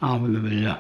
أعوذ بالله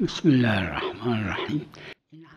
بسم الله الرحمن الرحیم.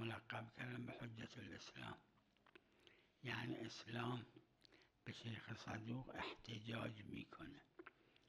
ملقب کردن به حجت الاسلام، یعنی اسلام به شیخ صدوق احتجاج میکنه.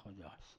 خداست.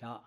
تا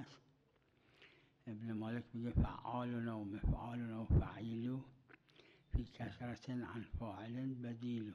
است. ابن مالک میگه فعالنا و مفعالنا و فعیلو فی کثرت عن فاعل بدیلو.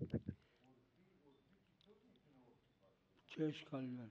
عرفی. چه اشکال داره؟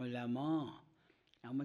علما، اما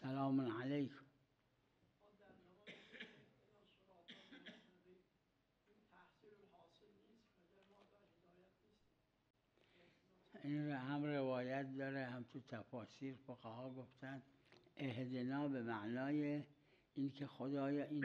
سلام علیکم. این هم روایت داره، هم تو تفاسیر فقها گفتن اهدنا به معنای این که خدایا این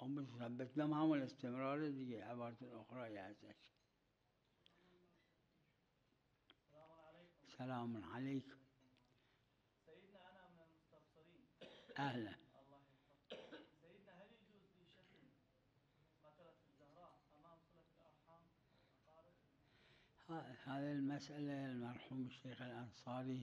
هم ثبتنا همون استمرار دیگه، عبارت اخرى ازش. سلام علیکم. اهلا. هذه المسألة المرحوم الشيخ الأنصاري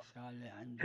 رسالة عنده.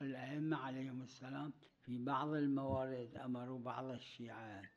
والأئمة عليهم السلام في بعض الموارد أمروا بعض الشيعة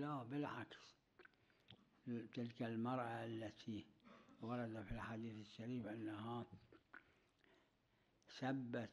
لا بالعكس. تلك المرأة التي ورد في الحديث الشريف أنها سبت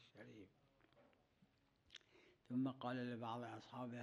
الشريف. ثم قال لبعض أصحابه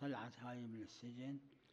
طلعت هاي من السجن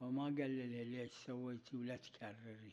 وما قال لها ليش سويتي ولا تكرري.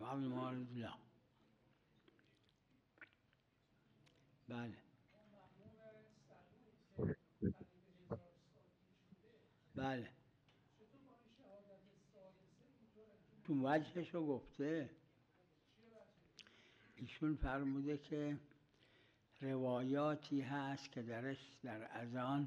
بعض الموارد لا. بله بله تو وجهش رو گفته. ایشون فرموده که روایاتی هست که درش در اذان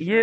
کسایی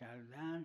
کردن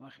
وقت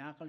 نقل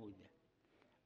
بوده.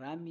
رمی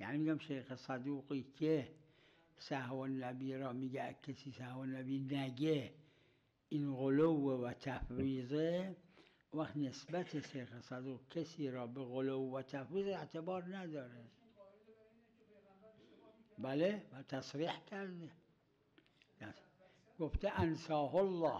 یعنی شیخ صدوقی که سهو النبی را میگه کسی سهو النبی نگه این غلو و تفویضه، وقت نسبت شیخ صدوق کسی را به غلو و تفویض اعتبار نداره. بله و تصریح کرده، گفته انساه الله،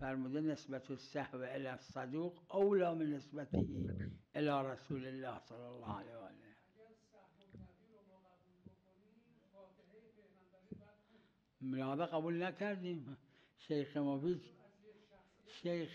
فرموده نسبت السهو الى الصدوق اولى من نسبته الى رسول الله صلی الله علیه و آله. لہذا قبول نکردیم. شیخ مفید شیخ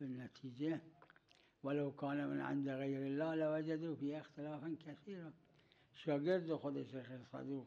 بالنتيجة ولو كان من عند غير الله لوجدوا فيه اختلافا كثيرا. شاگرد خود شیخ صدوق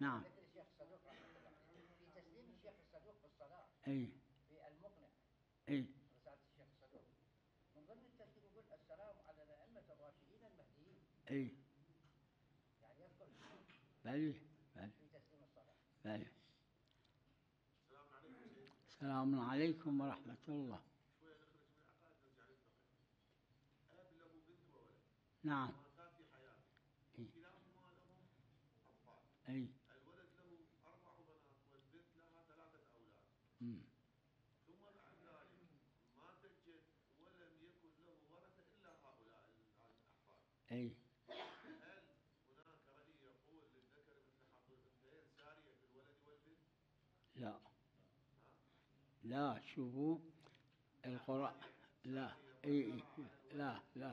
نعم. اي اي من ضمن التشريع يقول السلام على الأئمة الراشدين المهديين. اي يعني يذكر بلي في تسليم الصلاة. بلي. السلام عليكم ورحمة الله. نعم. اي اي الولد له 4 بنات والبنت لها 3 أولاد. ثم بعد ذلك مات الجد ولم يكن له ورثة إلا هؤلاء الأحفاد. أي. هل هناك رأي يقول للذكر مثل حظ الأنثيين سارية في الولد والبنت؟ لا. لا شوفوا القرآن، لا اي لا لا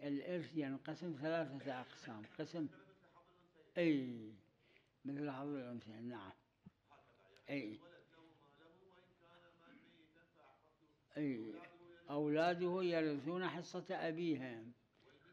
الإرث ينقسم 3 أقسام. قسم أي مثل حظ الأنثيين. نعم. أي أي أولاده يرثون حصة أبيهم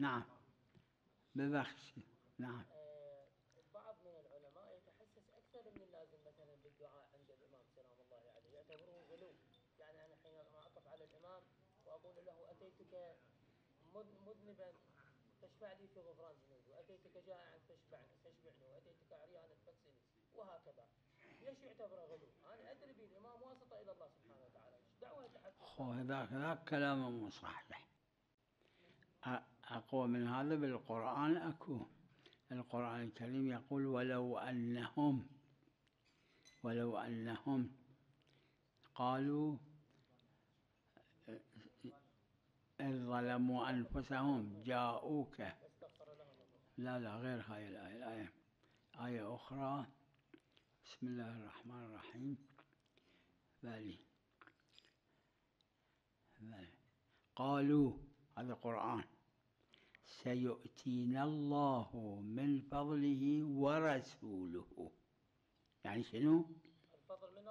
نعم ببخش. نعم. مذنبا تشفع لي في غفران ذنوبي، واتيتك جائعا تشبعني، واتيتك عريانا تكسني، وهكذا. ليش يعتبر غلو؟ انا ادري به الامام واسطه الى الله سبحانه وتعالى، ايش دعوه يتحدث؟ هذاك كلام مو صحيح. اقوى من هذا بالقران اكو. القران الكريم يقول ولو انهم قالوا إذ ظلموا أنفسهم جاءوك. لا غير هاي الآية، آية أخرى. بسم الله الرحمن الرحيم. قالوا هذا قرآن. سيؤتينا الله من فضله ورسوله، يعني شنو؟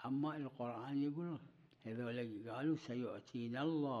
أما القرآن يقول هذول قالوا سيؤتينا الله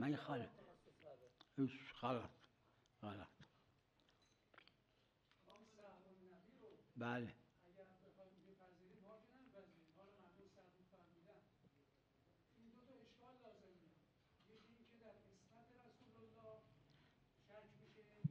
ما يخالف. إيش غلط؟ غلط. بله.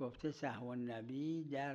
گفته سهو النبی در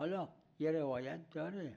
حالا یه روایت داره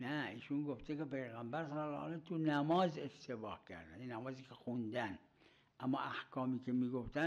نه ایشون گفته که پیغمبر صلی الله علیه تو نماز اشتباه کردن، این نمازی که خوندن، اما احکامی که میگفتن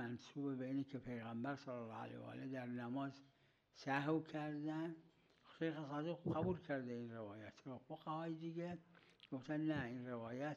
منسوب به اینه که پیغمبر صلی الله علیه و آله در نماز سهو کردن. شیخ صادق قبول کرده این روایت رو. فقهای دیگه گفتن نه، این روایت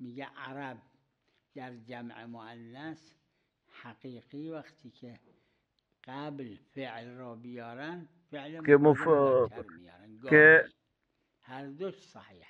میگه عرب در جمع مؤنث حقیقی وقتی که قبل فعل را بیارن فعل مذکر میارن. هر دوش صحیح.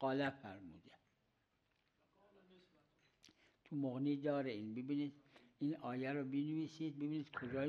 قال فرموده تو مغنی داره این. ببینید این آیه رو بنویسید، ببینید کجای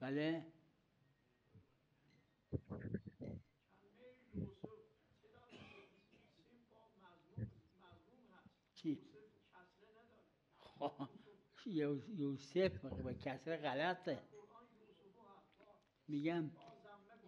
بله. چی؟ یوسف به کسر غلطه. میگم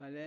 بله.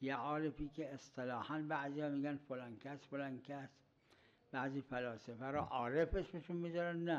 یه عارفی که اصطلاحاً بعضیا میگن فلان کس فلان کس، بعضی فلاسفه را عارف اسمشون میذارن. نه،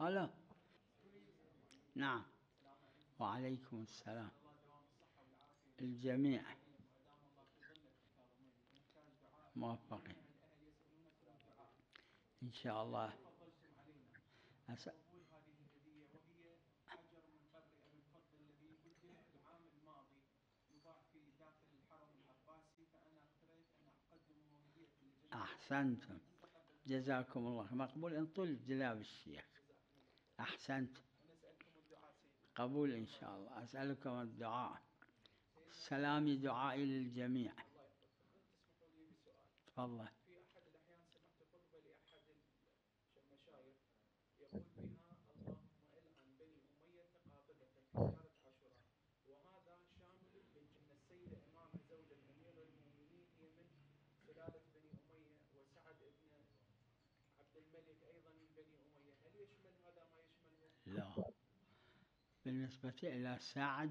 حالا نعم. وعليكم السلام الجميع موفقين إن شاء الله. أحسنتم، جزاكم الله مقبول. انطل جلاب الشيخ. أحسنت، قبول إن شاء الله. أسألكم الدعاء، سلامي دعائي للجميع. تفضل. لا بالنسبة إلى سعد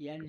يعني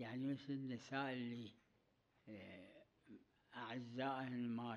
يعني مثل النساء اللي أعزائهن ما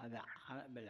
هذا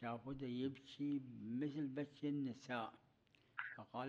شافوه يبكي مثل بكي النساء، فقال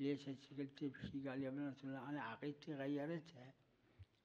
ليش هالشكل تبكي؟ قال يا ابن رسول الله أنا عقيدتي غيرتها،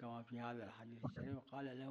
كما في هذا الحديث الشريف قال له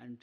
أنت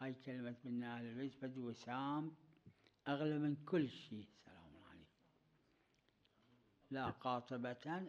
هاي كلمة من أهل البيت بد وسام أغلى من كل شيء. سلام عليكم. لا قاطبة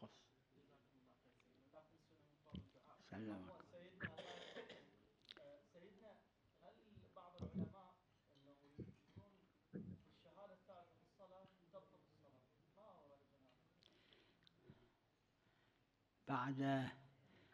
خص. سلامك. بعد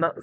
موجود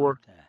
الصلاة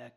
لك.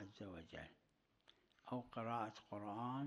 عز وجل، أو قراءة قرآن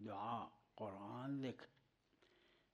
دعاء قرآن ذكر.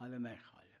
هذا ما يخالف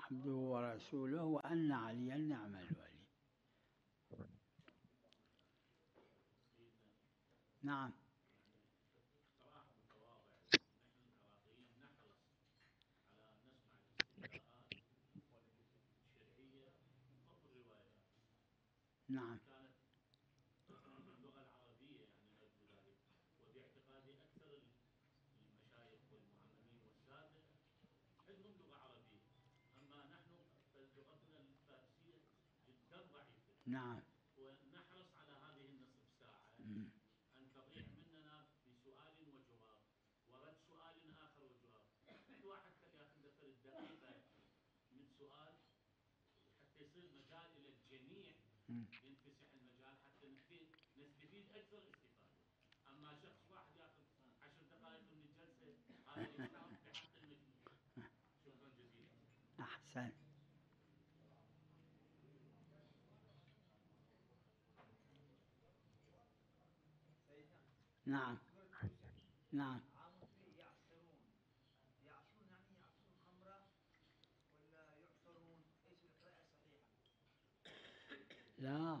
عبده ورسوله وأن عليا نعم الولي. نعم نعم نعم. مم. مم. أحسن. نعم نعم. لا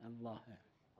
الله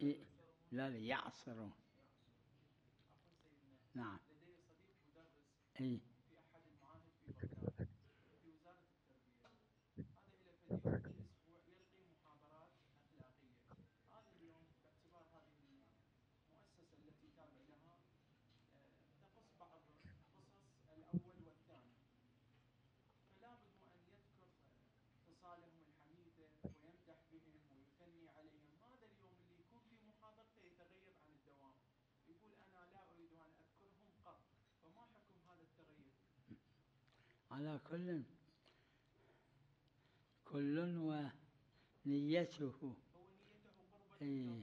إيه؟ لا لا يعصرون. نعم. اي على كل ونيته. إيه.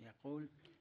يقول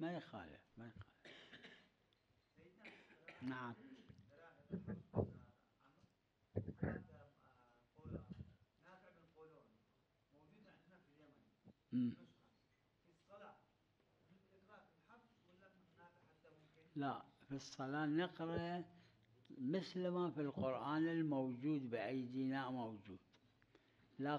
ما يخالف ما يخالف. نعم. لا في الصلاة نقرأ مثل ما في القرآن الموجود بأيدينا موجود. لا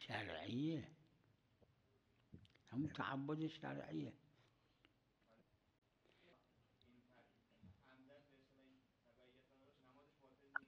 شرعية، هم تعبد شرعية.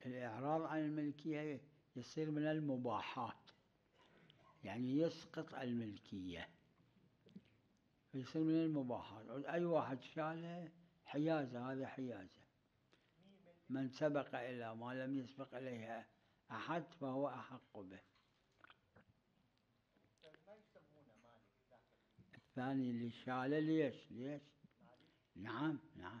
الإعراض عن الملكية يصير من المباحات، يعني يسقط الملكية، يصير من المباحات. أي واحد شاله حيازة، هذا حيازة. من سبق إلى ما لم يسبق إليها أحد فهو أحق به. الثاني اللي شاله ليش؟ نعم نعم.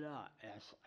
لا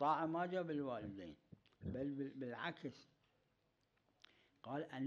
طاعة ما جاب الوالدين بل بالعكس قال أن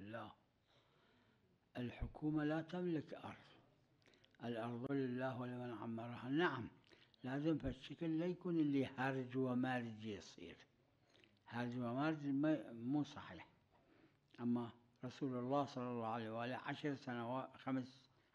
لا الحكومة لا تملك أرض، الأرض لله ولمن عمرها. نعم لازم فالشكل لا يكون اللي هرج ومارج يصير، هرج ومارج مو صحيح. أما رسول الله صلى الله عليه وآله 10 سنوات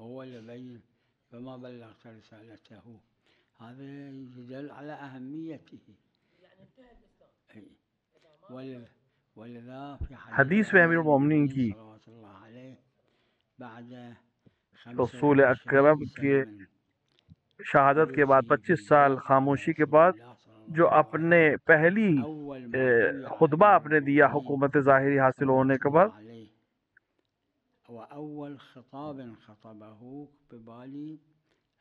هو اللي بين فما بلغت رسالته. هذا يدل على أهميته. ولذا في حدیث میں امیر المومنین کی صلوات اللہ علیہ بعد رسول اکرم کے شہادت کے بعد 25 سال خاموشی کے بعد جو اپنے پہلی خطبہ اپنے دیا حکومت ظاہری حاصل ہونے کے بعد، وأول خطاب خطبه ببالي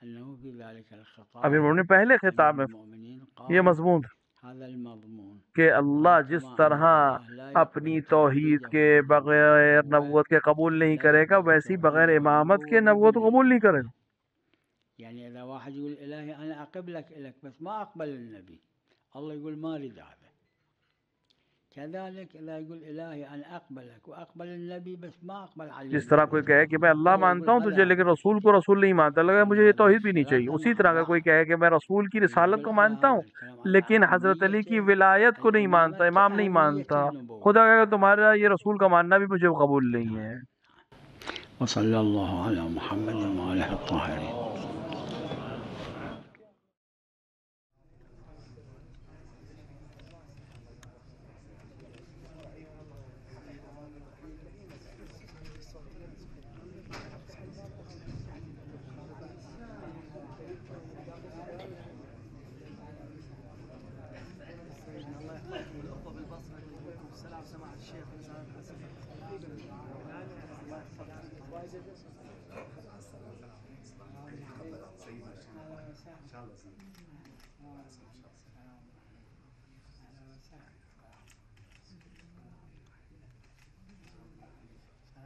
أنه في ذلك الخطاب امیر المومنین پہلے خطاب میں یہ مضمون هذا المضمون کہ اللہ جس طرح اپنی توحید کے بغیر نبوت کے قبول نہیں کرے گا، ویسی بغیر امامت کے نبوت کو قبول نہیں کرے گا. يعني إذا واحد يقول إلهي أنا أقبلك إليك بس ما أقبل النبي، الله يقول ما أريد هذا. كذلك إذا يقول إلهي أنا أقبلك وأقبل النبي بس ما أقبل عليه. جس طرح کوئی کہے کہ میں اللہ مانتا ہوں تجھے لیکن رسول کو رسول نہیں مانتا، لگا مجھے یہ توحید بھی نہیں چاہیے. اسی طرح اگر کوئی کہے کہ میں رسول کی رسالت کو مانتا ہوں لیکن حضرت علی کی ولایت کو نہیں مانتا، امام نہیں مانتا، خدا کہے تمہارا یہ رسول کا ماننا بھی مجھے قبول نہیں ہے. وصلی اللہ علی محمد وآلہ الطاہرین.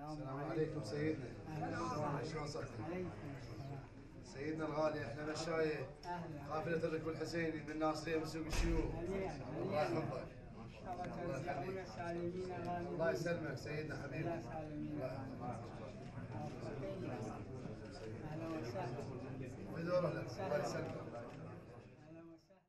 السلام عليكم سيدنا. شلون صحتك؟ سيدنا الغالي احنا مشاية قافلة الركب الحسيني من الناصرية من سوق الشيوخ. الله يحفظك. الله يسلمك سيدنا حبيبي. الله يسلمك.